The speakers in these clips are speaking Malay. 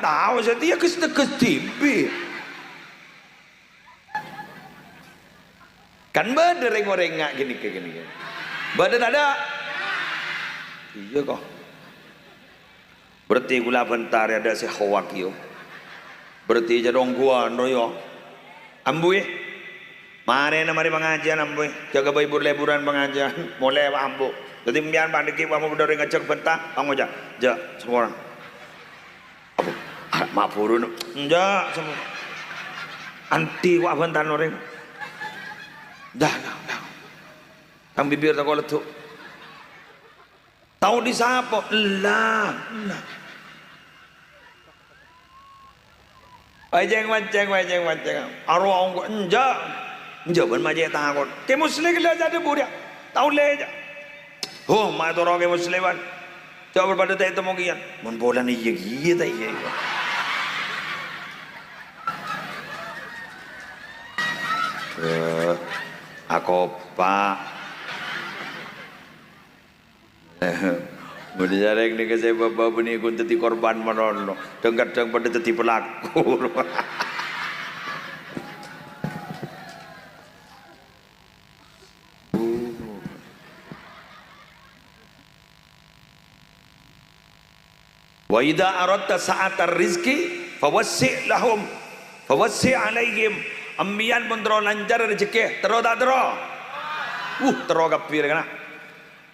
tahu saya dia kestibi. Kan bener rengak gini kayak gini. Bener ada. Iya kok. Berarti gula bentar ada si hawak yo. Berarti jadong gua no yo. Ambui. Mari na mari pengajian ambui. Jaga bayi liburan pengajian. Mulai ambu. Jadi mbian pandiki kamu bener ngecek bentar. Kamu aja. Ja semua orang. Mak purun. Ja semua. Anti wa bentar orang. Dah. Ang bibir tak ko letu. Tahu di siapa? Lah. Wajeng. Arwah ongko enja ben maje takut. Ke muslim kala jadi buria. Tahu le. Oh, ma to ro ke musliman. Coba pada teh temu kian. Mun bola ni iya ta iya. Aku pak. Mau dijarek nih ke saya bapak bunyi kun teti korban manon lo. Kadang pada teti pelaku. Wa idza aradta sa'atar rizki fawassi' lahum fawassi' alaihim. Ambian pun terlalu lancar rezeki, terlalu tak terlalu. Terlalu kapir kan?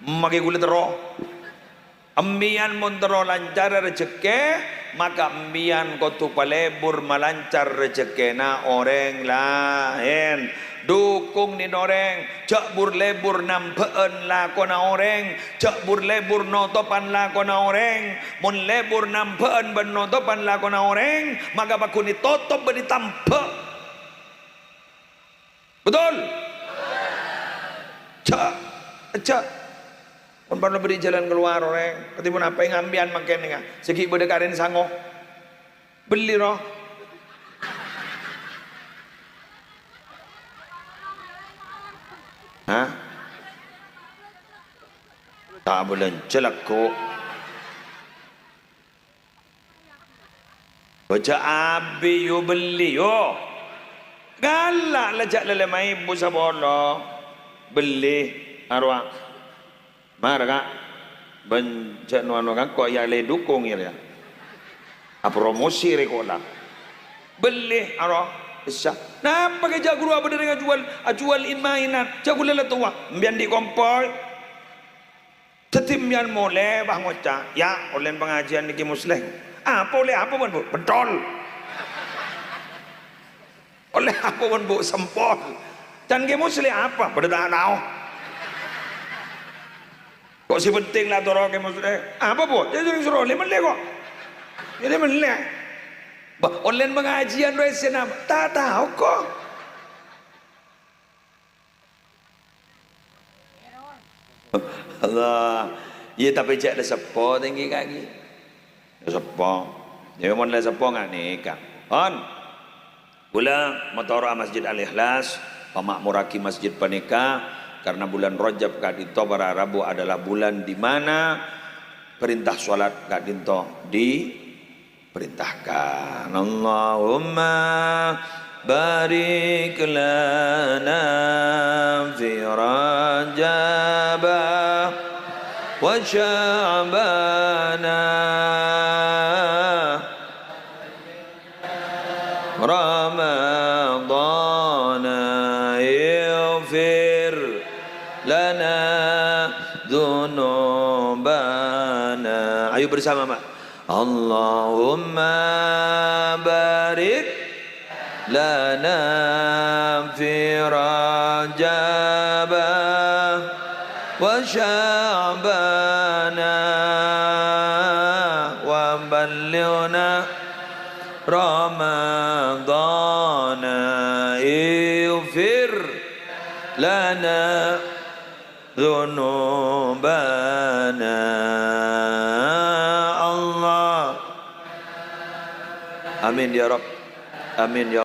Maka kulit terlalu. Ambian pun terlalu lancar rezeki, maka ambian kau tu palebur melancar rezeki na orang lain. Dukung ni orang, cak bur lebur nampeen lah kona orang, cak bur lebur notopan lah kona orang, mun lebur nampeen ben notopan lah kona orang, maka baku ni totop ben ditampe. Betul? Cak. Pun pernah beri jalan keluar orang. Ketipun apa yang ambian makin ni? Segi berdekarin sango. Beli roh. Hah? Tak boleh jelek kok. Baca abi yo beli yo. Galak lejak lelemai ibu sabolo beli arwah marah kak bencet nuanu kan kok ya le dukung ya promosi rekola beli arwah bisa nah pakai jago apa dari jual mainan jago lele tua mbian di kompor tetimbian mole bang oca ya oleh pengajian niki muslim apa oleh apa pun bu betul oleh apa pun bu sempol dan ke muslim apa berdana tahu kok si penting lah toro ke muslim apa bu jadi suruh oleh melek kok jadi melek oleh pengajian resen apa tak tahu kok Allah iya tapi cak ada sepo tinggi kaki sepo ya mau ada sepo nggak nikah on Pula Motoroa Masjid Al-Ikhlas pemakmuraki Masjid Panika karena bulan Rajab Kak Dinto para Rabu adalah bulan di mana perintah sholat Kak Dinto diperintahkan. Allahumma barik lana fi Rajab wa Sya'bana Ramadana ighfir lana dhunubana. Ayo bersama Mak. Allahumma barik lana fi Rajab wa Sya'bana wa ballighna Ramadana ighfir lana dhunubana. Allah amin ya Rabb amin ya